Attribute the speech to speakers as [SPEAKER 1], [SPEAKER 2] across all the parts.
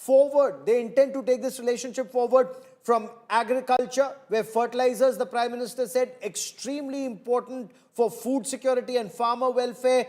[SPEAKER 1] forward. They intend to take this relationship forward from agriculture, where fertilizers, the Prime Minister said, extremely important for food security and farmer welfare.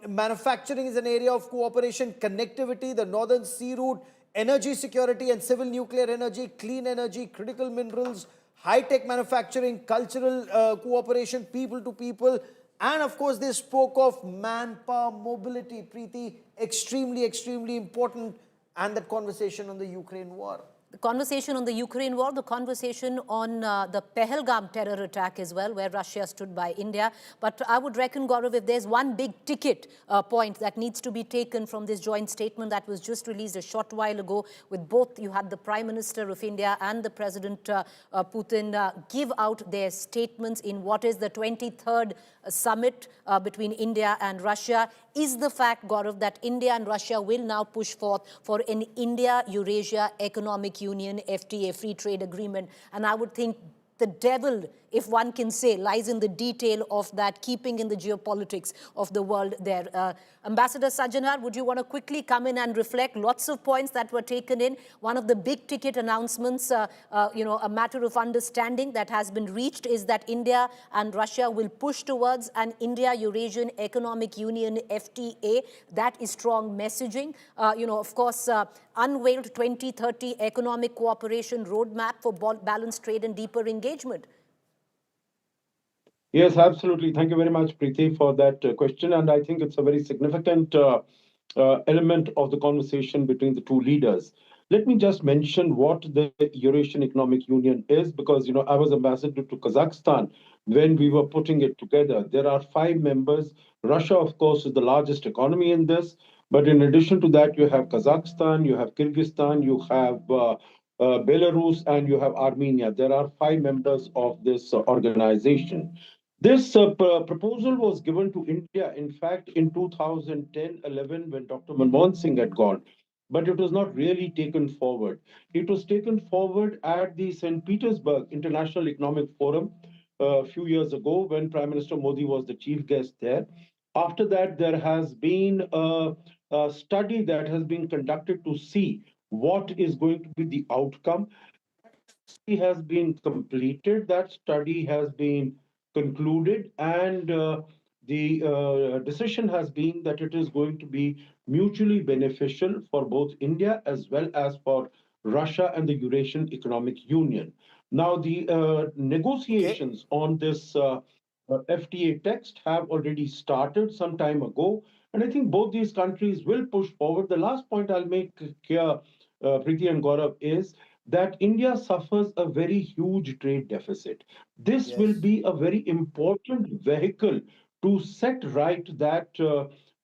[SPEAKER 1] Manufacturing is an area of cooperation, connectivity, the Northern Sea Route, energy security and civil nuclear energy, clean energy, critical minerals, high-tech manufacturing, cultural cooperation, people to people. And of course, they spoke of manpower mobility, Preeti, extremely important, and that conversation on the Ukraine war.
[SPEAKER 2] The conversation on the Ukraine war, the conversation on the Pahalgam terror attack as well, where Russia stood by India. But I would reckon, Gaurav, if there's one big ticket point that needs to be taken from this joint statement that was just released a short while ago, with both, you had the Prime Minister of India and the President Putin give out their statements in what is the 23rd summit between India and Russia, is the fact, Gaurav, that India and Russia will now push forth for an India-Eurasia Economic Union, FTA, free trade agreement. And I would think the devil, if one can say, lies in the detail of that, keeping in the geopolitics of the world there. Ambassador Sajjanar, would you want to quickly come in and reflect? Lots of points that were taken in. One of the big ticket announcements, a matter of understanding that has been reached is that India and Russia will push towards an India-Eurasian Economic Union, FTA. That is strong messaging. Of course, unveiled 2030 economic cooperation roadmap for balanced trade and deeper engagement.
[SPEAKER 3] Yes, absolutely. Thank you very much, Preeti, for that question. And I think it's a very significant element of the conversation between the two leaders. Let me just mention what the Eurasian Economic Union is, because, I was ambassador to Kazakhstan when we were putting it together. There are 5 members. Russia, of course, is the largest economy in this. But in addition to that, you have Kazakhstan, you have Kyrgyzstan, you have Belarus, and you have Armenia. There are 5 members of this organization. This proposal was given to India, in fact, in 2010-11 when Dr. Manmohan Singh had gone, but it was not really taken forward. It was taken forward at the St. Petersburg International Economic Forum a few years ago when Prime Minister Modi was the chief guest there. After that, there has been a study that has been conducted to see what is going to be the outcome. Study has been completed. That study has been concluded, and the decision has been that it is going to be mutually beneficial for both India as well as for Russia and the Eurasian Economic Union. Now, the negotiations on this FTA text have already started some time ago, and I think both these countries will push forward. The last point I'll make here, Preeti and Gaurav, is that India suffers a very huge trade deficit. This will be a very important vehicle to set right that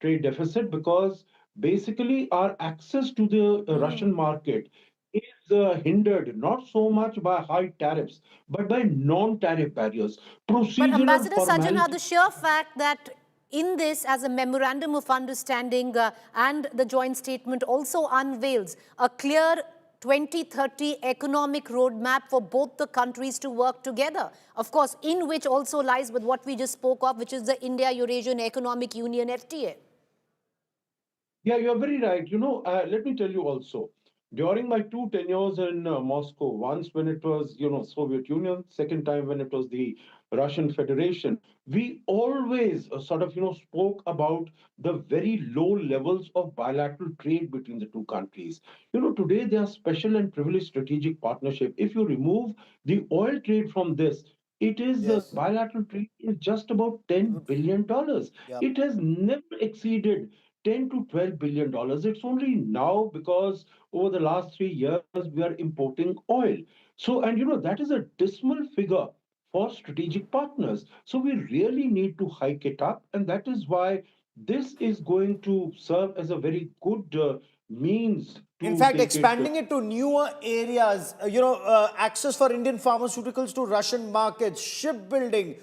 [SPEAKER 3] trade deficit, because basically our access to the Russian market is hindered not so much by high tariffs, but by non-tariff barriers.
[SPEAKER 2] But Ambassador Sajjanar, the sheer fact that in this, as a memorandum of understanding and the joint statement also unveils a clear 2030 economic roadmap for both the countries to work together. Of course, in which also lies with what we just spoke of, which is the India-Eurasian Economic Union, FTA.
[SPEAKER 3] Yeah, you're very right. Let me tell you also, during my 2 tenures in Moscow, once when it was, Soviet Union, second time when it was the Russian Federation, we always spoke about the very low levels of bilateral trade between the two countries. Today they are special and privileged strategic partnership. If you remove the oil trade from this, it is bilateral trade is just about $10 billion. It has never exceeded 10 to 12 billion dollars. It's only now because over the last 3 years we are importing oil. So, and that is a dismal figure for strategic partners. So we really need to hike it up, and that is why this is going to serve as a very good means to
[SPEAKER 1] in fact, expanding it to newer areas, access for Indian pharmaceuticals to Russian markets, shipbuilding,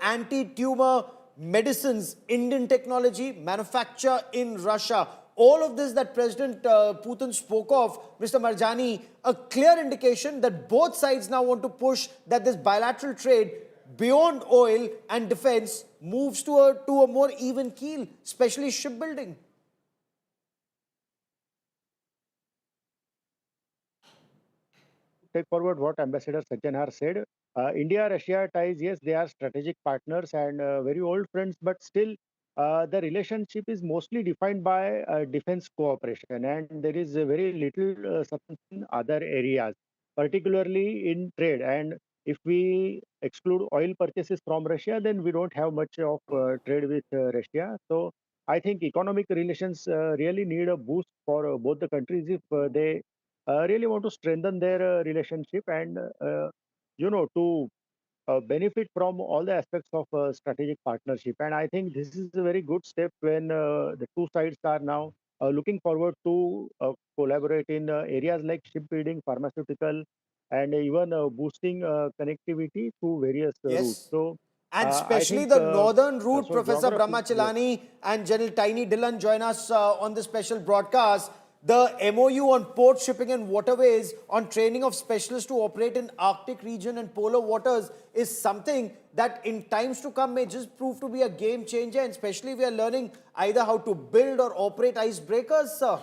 [SPEAKER 1] anti-tumor medicines, Indian technology, manufacture in Russia. All of this that President Putin spoke of, Mr. Marjani, a clear indication that both sides now want to push that this bilateral trade beyond oil and defense moves to a more even keel, especially shipbuilding.
[SPEAKER 4] take forward what Ambassador Sajjanhar said, India-Russia ties, yes, they are strategic partners and very old friends, but still the relationship is mostly defined by defense cooperation, and there is very little substance in other areas, particularly in trade. And if we exclude oil purchases from Russia, then we don't have much of trade with Russia. So I think economic relations really need a boost for both the countries if they really want to strengthen their relationship and to benefit from all the aspects of strategic partnership. And I think this is a very good step when the two sides are now looking forward to collaborate in areas like shipbuilding, pharmaceutical, and even boosting connectivity through various routes.
[SPEAKER 1] Yes.
[SPEAKER 4] So
[SPEAKER 1] And
[SPEAKER 4] I
[SPEAKER 1] especially
[SPEAKER 4] think
[SPEAKER 1] the northern route,
[SPEAKER 4] so.
[SPEAKER 1] Professor
[SPEAKER 4] Geography, yes.
[SPEAKER 1] Brahmachalani and General Tiny Dillon join us on this special broadcast. The MOU on port shipping and waterways on training of specialists to operate in Arctic region and polar waters is something that in times to come may just prove to be a game changer, and especially we are learning either how to build or operate icebreakers, sir.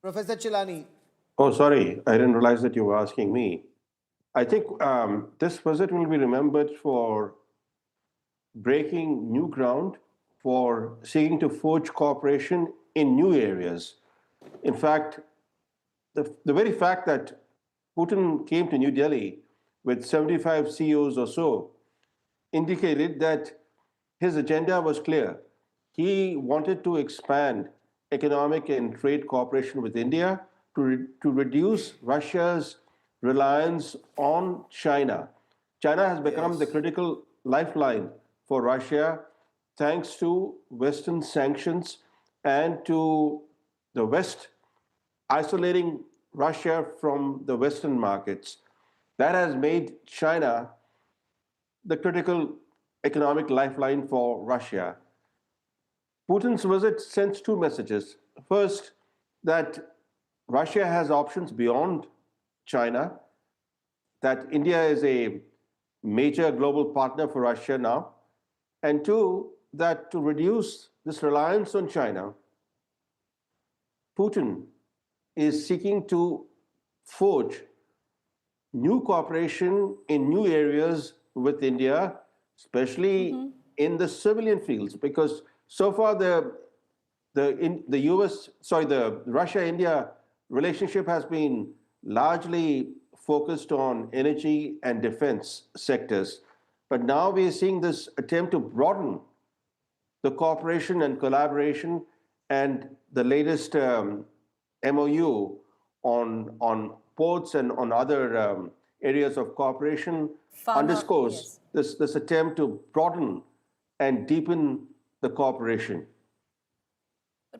[SPEAKER 1] Professor Chilani.
[SPEAKER 5] Oh, sorry, I didn't realize that you were asking me. I think this visit will be remembered for breaking new ground, for seeking to forge cooperation in new areas. In fact, the very fact that Putin came to New Delhi with 75 CEOs or so indicated that his agenda was clear. He wanted to expand economic and trade cooperation with India to reduce Russia's reliance on China. China has become the
[SPEAKER 1] Yes.
[SPEAKER 5] critical lifeline for Russia thanks to Western sanctions and to the West isolating Russia from the Western markets. That has made China the critical economic lifeline for Russia. Putin's visit sends two messages. First, that Russia has options beyond China, that India is a major global partner for Russia now, and two, that to reduce this reliance on China, Putin is seeking to forge new cooperation in new areas with India, especially in the civilian fields, because so far the US, sorry, the Russia-India relationship has been largely focused on energy and defense sectors. But now we are seeing this attempt to broaden the cooperation and collaboration, and the latest MOU on ports and on other areas of cooperation underscores
[SPEAKER 2] Yes.
[SPEAKER 5] this attempt to broaden and deepen the cooperation.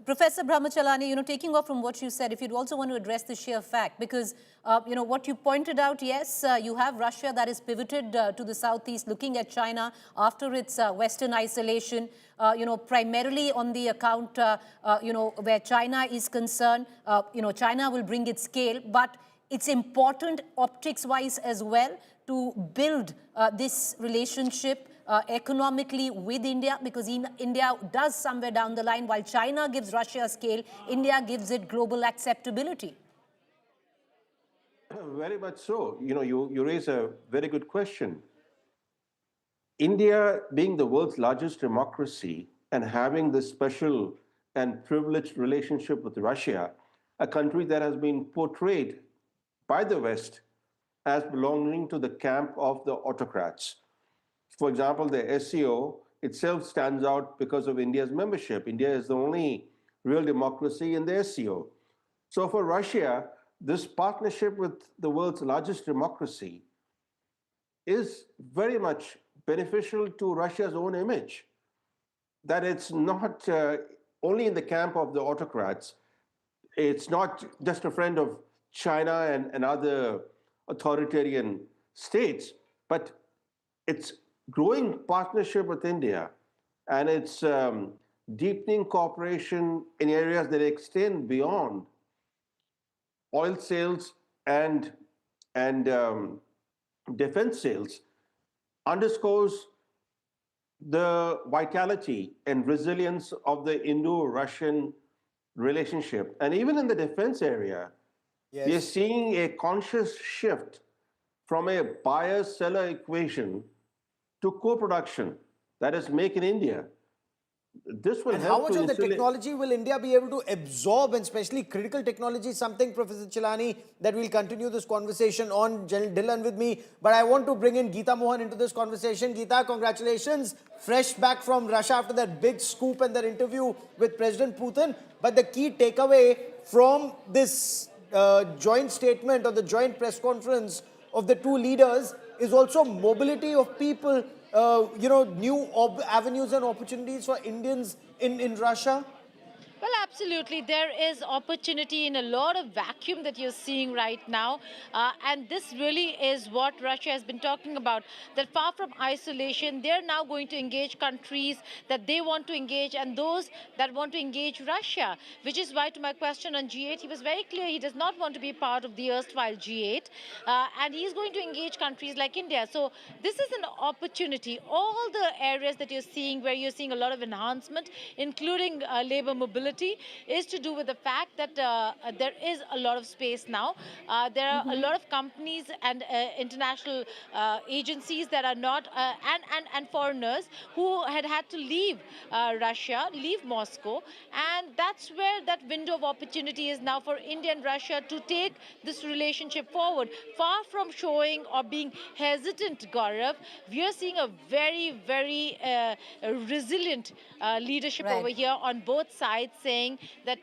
[SPEAKER 2] Professor Brahmachalani, taking off from what you said, if you'd also want to address the sheer fact, because, what you pointed out, yes, you have Russia that is pivoted to the southeast, looking at China after its Western isolation, primarily on the account, where China is concerned. China will bring its scale, but it's important optics-wise as well to build this relationship economically with India, because India does somewhere down the line, while China gives Russia scale, India gives it global acceptability.
[SPEAKER 5] Very much so. You raise a very good question. India, being the world's largest democracy and having this special and privileged relationship with Russia, a country that has been portrayed by the West as belonging to the camp of the autocrats. For example, the SCO itself stands out because of India's membership. India is the only real democracy in the SCO. So for Russia, this partnership with the world's largest democracy is very much beneficial to Russia's own image, that it's not only in the camp of the autocrats, it's not just a friend of China and other authoritarian states, but it's growing partnership with India, and it's deepening cooperation in areas that extend beyond oil sales and defense sales, underscores the vitality and resilience of the Indo-Russian relationship. And even in the defense area, we are
[SPEAKER 1] Yes.
[SPEAKER 5] seeing a conscious shift from a buyer-seller equation to co-production, that is, make in India. This will
[SPEAKER 1] And how
[SPEAKER 5] help
[SPEAKER 1] much
[SPEAKER 5] to
[SPEAKER 1] of the
[SPEAKER 5] insulate.
[SPEAKER 1] technology will India be able to absorb, and especially critical technology, something, Professor Chilani, that we'll continue this conversation on. General Dhillon with me, but I want to bring in Geeta Mohan into this conversation. Geeta, congratulations. Fresh back from Russia after that big scoop and that interview with President Putin. But the key takeaway from this joint statement or the joint press conference of the two leaders is also mobility of people, new avenues and opportunities for Indians in Russia.
[SPEAKER 6] Well, absolutely. There is opportunity in a lot of vacuum that you're seeing right now. And this really is what Russia has been talking about, that far from isolation, they're now going to engage countries that they want to engage and those that want to engage Russia, which is why, to my question on G8, he was very clear he does not want to be part of the erstwhile G8. And he's going to engage countries like India. So this is an opportunity. All the areas that you're seeing where you're seeing a lot of enhancement, including labor mobility, is to do with the fact that there is a lot of space now. There are a lot of companies and international agencies that are not, and foreigners who had to leave Russia, leave Moscow. And that's where that window of opportunity is now for India and Russia to take this relationship forward. Far from showing or being hesitant, Gaurav, we are seeing a very, very resilient leadership over here on both sides, saying that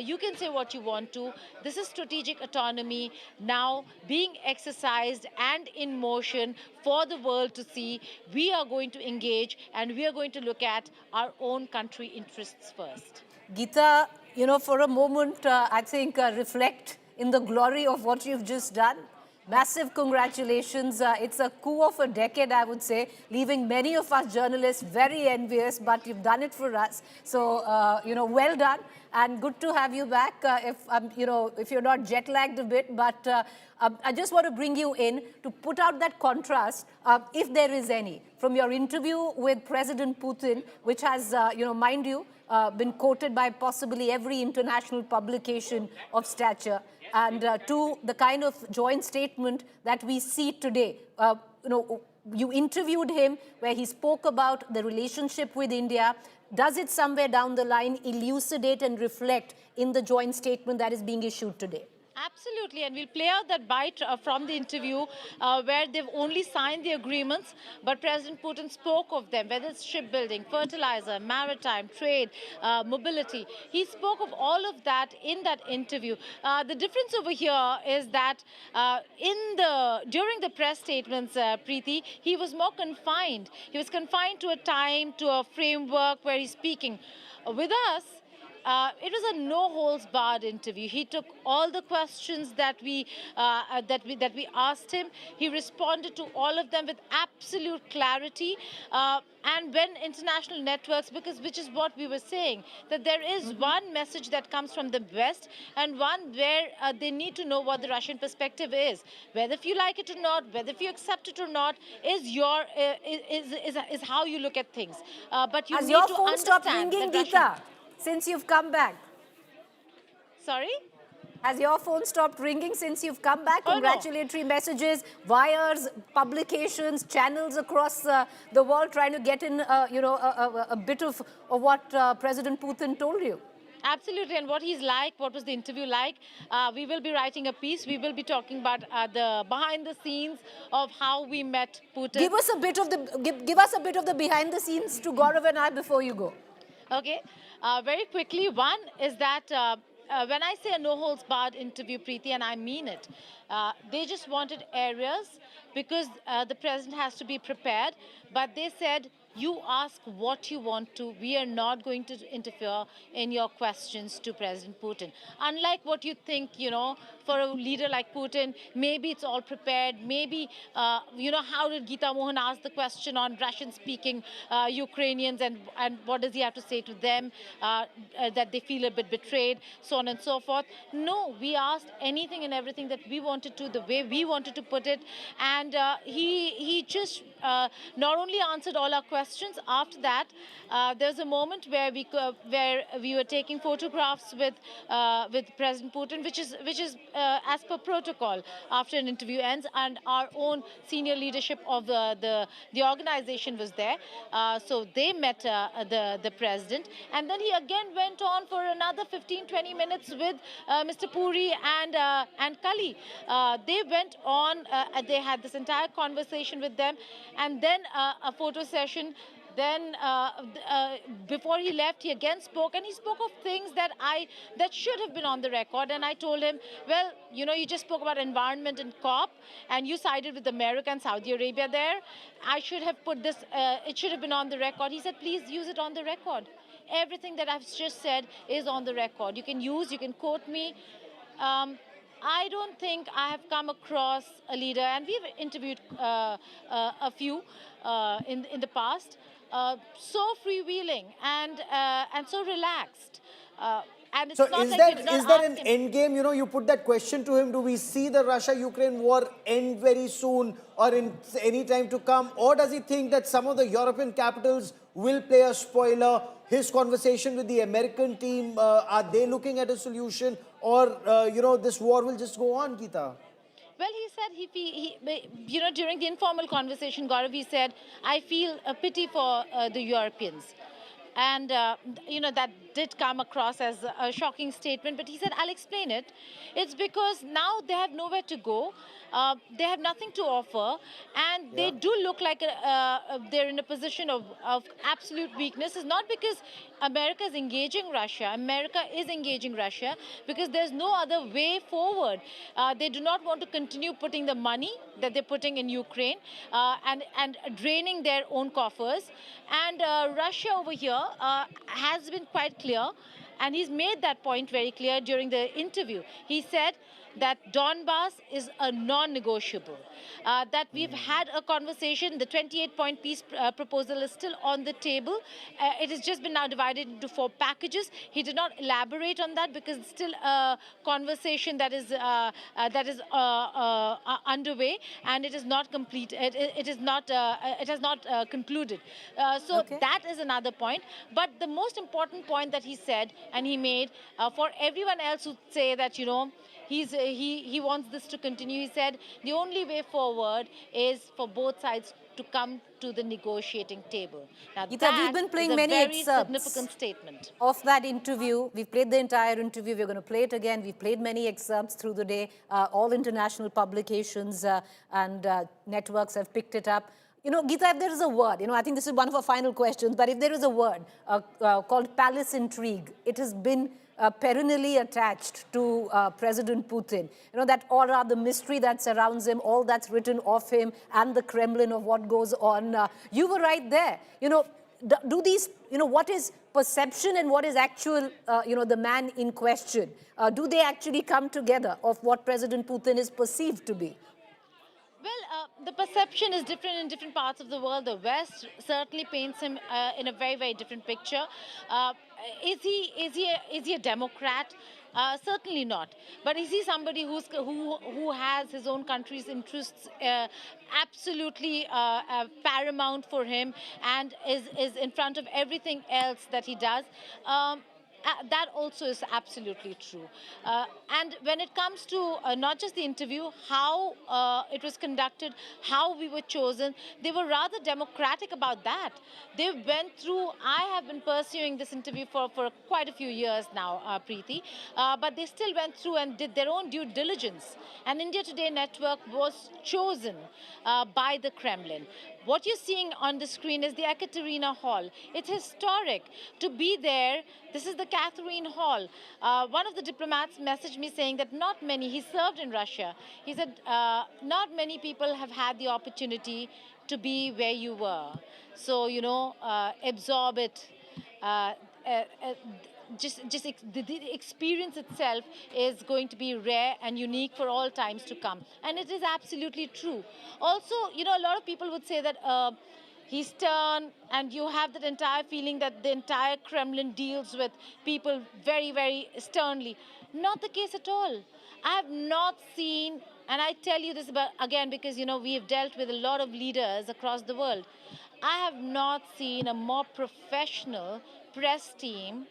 [SPEAKER 6] you can say what you want to. This is strategic autonomy now being exercised and in motion for the world to see. We are going to engage and we are going to look at our own country interests first.
[SPEAKER 2] Geeta, for a moment, I think reflect in the glory of what you've just done. Massive congratulations. It's a coup of a decade, I would say, leaving many of us journalists very envious, but you've done it for us. So, well done and good to have you back. If you're not jet lagged a bit, but I just want to bring you in to put out that contrast, if there is any, from your interview with President Putin, which has, mind you, been quoted by possibly every international publication of stature, and to the kind of joint statement that we see today. You interviewed him where he spoke about the relationship with India. Does it somewhere down the line elucidate and reflect in the joint statement that is being issued today?
[SPEAKER 6] Absolutely, and we'll play out that bite from the interview where they've only signed the agreements, but President Putin spoke of them, whether it's shipbuilding, fertilizer, maritime, trade, mobility. He spoke of all of that in that interview. The difference over here is that during the press statements, Preeti, he was more confined. He was confined to a time, to a framework where he's speaking. With us, it was a no-holds-barred interview. He took all the questions that we asked him. He responded to all of them with absolute clarity. And when international networks, which is what we were saying, that there is one message that comes from the West and one where they need to know what the Russian perspective is. Whether if you like it or not, whether if you accept it or not, is how you look at things. But you
[SPEAKER 2] Has
[SPEAKER 6] need
[SPEAKER 2] your
[SPEAKER 6] to
[SPEAKER 2] phone
[SPEAKER 6] understand
[SPEAKER 2] stopped ringing,
[SPEAKER 6] that Russian.
[SPEAKER 2] Geeta, since you've come back?
[SPEAKER 6] Sorry?
[SPEAKER 2] Has your phone stopped ringing since you've come back?
[SPEAKER 6] Oh, no.
[SPEAKER 2] Congratulatory messages, wires, publications, channels across the world trying to get in, a bit of what President Putin told you.
[SPEAKER 6] Absolutely, and what he's like, what was the interview like? We will be writing a piece. We will be talking about the behind the scenes of how we met Putin.
[SPEAKER 2] Give us a bit of the behind the scenes to Gaurav and I before you go.
[SPEAKER 6] Okay, very quickly. One is that when I say a no-holds-barred interview, Preeti, and I mean it, they just wanted areas because the president has to be prepared. But they said, you ask what you want to. We are not going to interfere in your questions to President Putin. Unlike what you think, for a leader like Putin, maybe it's all prepared. Maybe, how did Geeta Mohan ask the question on Russian-speaking Ukrainians and what does he have to say to them, that they feel a bit betrayed, so on and so forth. No, we asked anything and everything that we wanted to, the way we wanted to put it. And he just not only answered all our questions, after that, there was a moment where we were taking photographs with President Putin, which is as per protocol after an interview ends, and our own senior leadership of the organization was there. So they met the president, and then he again went on for another 15-20 minutes with Mr. Puri and Kali. They went on, they had this entire conversation with them, and then a photo session. Then before he left, he again spoke, and he spoke of things that should have been on the record. And I told him, well, you know, you just spoke about environment and COP, and you sided with America and Saudi Arabia there. I should have put this, it should have been on the record. He said, please use it on the record. Everything that I've just said is on the record. You can quote me. I don't think I have come across a leader, and we've interviewed a few in the past, so freewheeling and so relaxed. And it's
[SPEAKER 1] So
[SPEAKER 6] not
[SPEAKER 1] is
[SPEAKER 6] like
[SPEAKER 1] that
[SPEAKER 6] we did not
[SPEAKER 1] is there
[SPEAKER 6] ask
[SPEAKER 1] an
[SPEAKER 6] him.
[SPEAKER 1] end game? You know, you put that question to him. Do we see the Russia-Ukraine war end very soon, or in any time to come? Or does he think that some of the European capitals will play a spoiler? His conversation with the American team, are they looking at a solution, or you know, this war will just go on, Geeta?
[SPEAKER 6] Well, he said you know, during the informal conversation, Gaurav, he said, I feel a pity for the Europeans. And, you know, that did come across as a shocking statement, but he said, I'll explain it. It's because now they have nowhere to go. They have nothing to offer, and they do look like they're in a position of absolute weakness. It's not because America is engaging Russia. America is engaging Russia because there's no other way forward. They do not want to continue putting the money that they're putting in Ukraine and draining their own coffers. And Russia over here has been quite clear, and he's made that point very clear during the interview. He said that Donbass is a non-negotiable, that we've had a conversation. The 28-point peace proposal is still on the table. It has just been now divided into 4 packages. He did not elaborate on that because it's still a conversation that is underway, and it is not complete. It has not concluded. So that is another point. But the most important point that he said and he made for everyone else who say that, you know, he wants this to continue. He said the only way forward is for both sides to come to the negotiating table. Now,
[SPEAKER 2] Geeta,
[SPEAKER 6] that
[SPEAKER 2] we've been playing
[SPEAKER 6] is a
[SPEAKER 2] many
[SPEAKER 6] very
[SPEAKER 2] excerpts
[SPEAKER 6] significant statement
[SPEAKER 2] of that interview. We've played the entire interview. We're going to play it again. We've played many excerpts through the day. All international publications and networks have picked it up. You know, Geeta, if there is a word, you know, I think this is one of our final questions, but if there is a word called palace intrigue, it has been perennially attached to President Putin. You know, that aura, the mystery that surrounds him, all that's written of him and the Kremlin of what goes on. You were right there. You know, do these, you know, what is perception and what is actual, you know, the man in question? Do they actually come together of what President Putin is perceived to be?
[SPEAKER 6] Well, the perception is different in different parts of the world. The West certainly paints him in a very, very different picture. Is he a Democrat? Certainly not. But is he somebody who has his own country's interests absolutely paramount for him and is in front of everything else that he does? That also is absolutely true. And when it comes to not just the interview, how it was conducted, how we were chosen, they were rather democratic about that. They went through, I have been pursuing this interview for quite a few years now, Preeti, but they still went through and did their own due diligence. And India Today Network was chosen by the Kremlin. What you're seeing on the screen is the Ekaterina Hall. It's historic to be there. This is the Catherine Hall. One of the diplomats messaged me saying that not many, he served in Russia. He said, not many people have had the opportunity to be where you were. So, you know, absorb it. The experience itself is going to be rare and unique for all times to come. And it is absolutely true. Also, you know, a lot of people would say that he's stern, and you have that entire feeling that the entire Kremlin deals with people very, very sternly. Not the case at all. I have not seen And I tell you this about, again, because, we have dealt with a lot of leaders across the world. I have not seen a more professional press team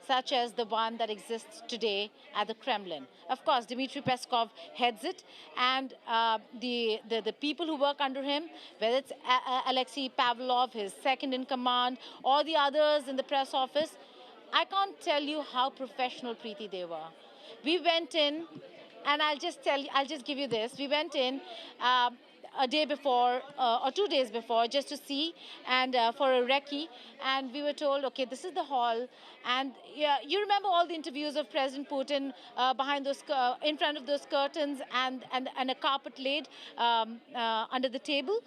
[SPEAKER 6] such as the one that exists today at the Kremlin. Of course, Dmitry Peskov heads it, and the people who work under him, whether it's Alexei Pavlov, his second in command, or the others in the press office, I can't tell you how professional, Preeti, they were. We went in, and I'll just give you this. We went in a day before or 2 days before just to see and for a recce, and we were told, okay, this is the hall, and yeah, you remember all the interviews of President Putin behind those in front of those curtains and a carpet laid under the table.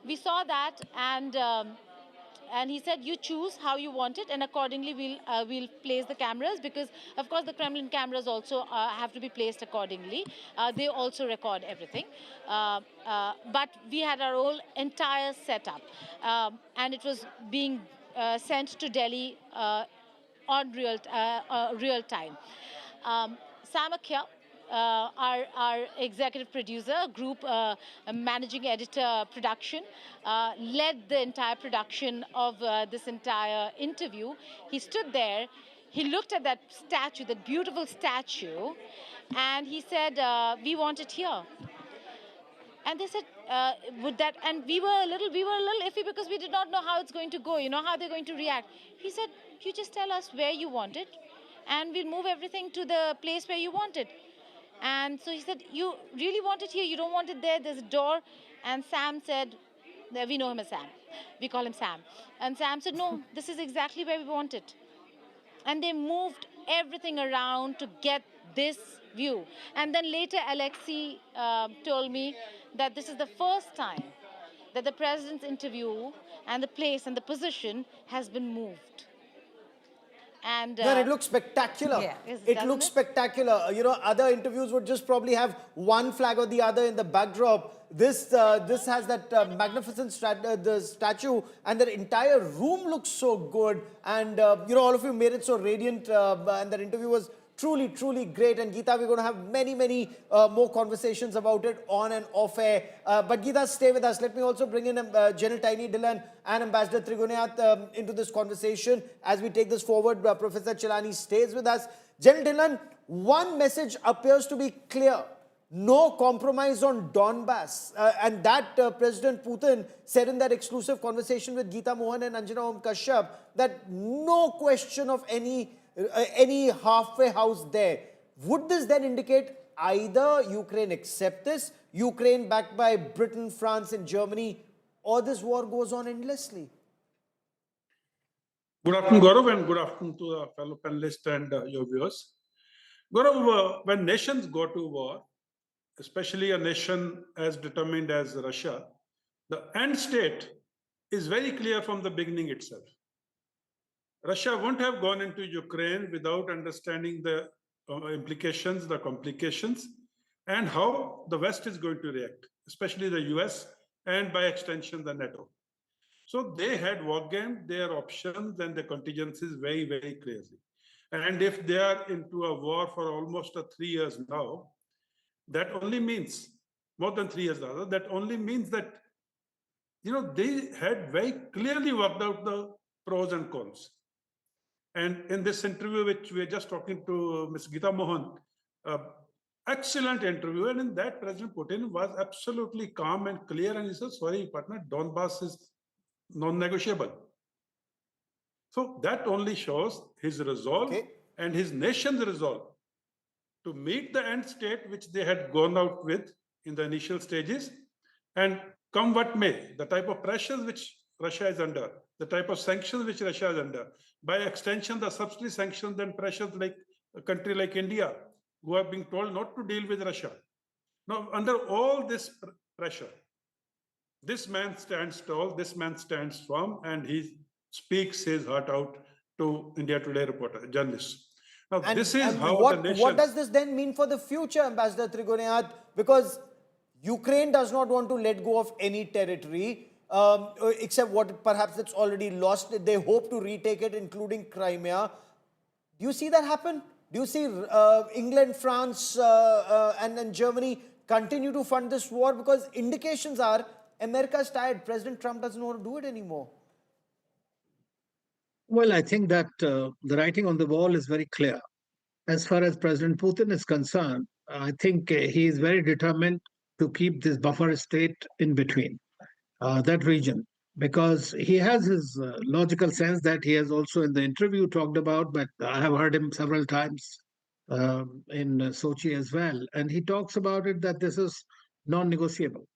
[SPEAKER 6] We saw that, and he said, you choose how you want it, and accordingly we'll place the cameras, because of course the Kremlin cameras also have to be placed accordingly. They also record everything, but we had our whole entire setup, and it was being sent to Delhi on real time. Samakya, our executive producer, group managing editor production, led the entire production of this entire interview. He stood there, he looked at that statue, that beautiful statue, and he said, we want it here. And they said, would that, and we were a little iffy, because we did not know how it's going to go, how they're going to react. He said, you just tell us where you want it, and we'll move everything to the place where you want it. And so he said, you really want it here? You don't want it there? There's a door. And Sam said, we know him as Sam. We call him Sam. And Sam said, no, this is exactly where we want it. And they moved everything around to get this view. And then later, Alexei told me that this is the first time that the president's interview and the place and the position has been moved. And
[SPEAKER 1] it looks spectacular.
[SPEAKER 2] Yeah.
[SPEAKER 1] It looks spectacular. Other interviews would just probably have one flag or the other in the backdrop. This has that magnificent the statue, and the entire room looks so good. And all of you made it so radiant, and that interview was truly, truly great. And Geeta, we're going to have many, many more conversations about it on and off air. But Geeta, stay with us. Let me also bring in General Tiny Dillon and Ambassador Trigunayat into this conversation as we take this forward. Professor Chilani stays with us. General Dillon, one message appears to be clear. No compromise on Donbass. And that President Putin said in that exclusive conversation with Geeta Mohan and Anjana Om Kashyap that no question of any halfway house there. Would this then indicate either Ukraine accept this, Ukraine backed by Britain, France and Germany, or this war goes on endlessly?
[SPEAKER 7] Good afternoon, Gaurav, and good afternoon to the fellow panelists and your viewers. Gaurav, when nations go to war, especially a nation as determined as Russia, the end state is very clear from the beginning itself. Russia wouldn't have gone into Ukraine without understanding the implications, the complications, and how the West is going to react, especially the US and by extension the NATO. So they had wargamed their options and their contingencies very, very clearly. And if they are into a war for almost 3 years now, that only means, more than 3 years rather, that only means that, they had very clearly worked out the pros and cons. And in this interview, which we are just talking to Ms. Geeta Mohan, excellent interview. And in that, President Putin was absolutely calm and clear. And he said, sorry, partner, Donbass is non-negotiable. So that only shows his resolve and his nation's resolve to meet the end state which they had gone out with in the initial stages, and come what may, the type of pressures which Russia is under, the type of sanctions which Russia is under, by extension, the subsidy sanctions and pressures like a country like India, who are being told not to deal with Russia. Now, under all this pressure, this man stands tall, this man stands firm, and he speaks his heart out to India Today reporter, journalists. Now, this is how the nation...
[SPEAKER 1] What does this then mean for the future, Ambassador Trigunayat? Because Ukraine does not want to let go of any territory, except what perhaps it's already lost. They hope to retake it, including Crimea. Do you see that happen? Do you see England, France, and Germany continue to fund this war? Because indications are America's tired. President Trump doesn't want to do it anymore.
[SPEAKER 8] Well, I think that the writing on the wall is very clear. As far as President Putin is concerned, I think he is very determined to keep this buffer state in between that region, because he has his logical sense that he has also in the interview talked about, but I have heard him several times in Sochi as well. And he talks about it that this is non negotiable.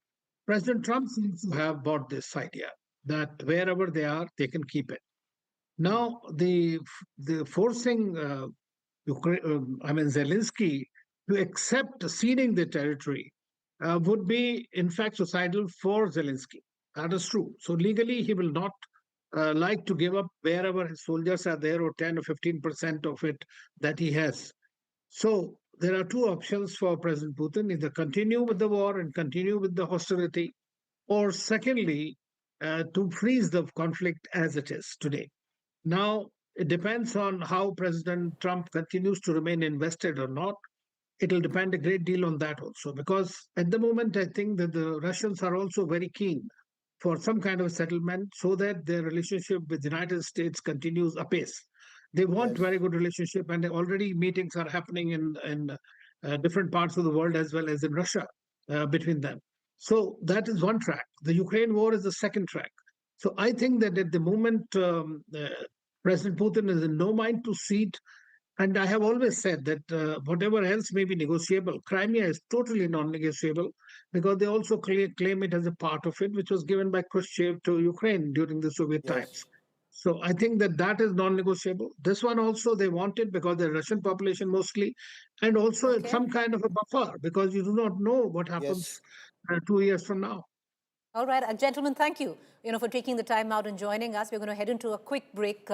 [SPEAKER 8] President Trump seems to have bought this idea that wherever they are, they can keep it. Now, the forcing Zelensky to accept ceding the territory would be, in fact, suicidal for Zelensky. That is true. So legally, he will not like to give up wherever his soldiers are there, or 10 or 15% of it that he has. So there are two options for President Putin: either continue with the war and continue with the hostility, or secondly, to freeze the conflict as it is today. Now, it depends on how President Trump continues to remain invested or not. It'll depend a great deal on that also, because at the moment, I think that the Russians are also very keen for some kind of settlement so that their relationship with the United States continues apace. They want
[SPEAKER 1] Yes.
[SPEAKER 8] very good relationship, and already meetings are happening in different parts of the world as well as in Russia between them. So that is one track. The Ukraine war is the second track. So I think that at the moment, President Putin is in no mind to cede. And I have always said that whatever else may be negotiable, Crimea is totally non-negotiable, because they also claim it as a part of it, which was given by Khrushchev to Ukraine during the Soviet
[SPEAKER 1] Yes.
[SPEAKER 8] times. So I think that that is non-negotiable. This one also they want it because the Russian population mostly, and also it's
[SPEAKER 2] Okay.
[SPEAKER 8] some kind of a buffer, because you do not know what
[SPEAKER 1] Yes.
[SPEAKER 8] happens 2 years from now.
[SPEAKER 2] All right, gentlemen, thank you, for taking the time out and joining us. We're going to head into a quick break.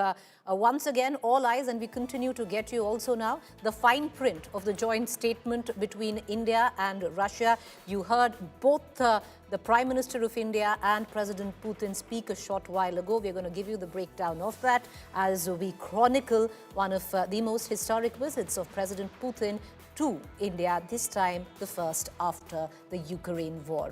[SPEAKER 2] Once again, all eyes, and we continue to get you also now the fine print of the joint statement between India and Russia. You heard both the Prime Minister of India and President Putin speak a short while ago. We're going to give you the breakdown of that as we chronicle one of the most historic visits of President Putin to India, this time the first after the Ukraine war.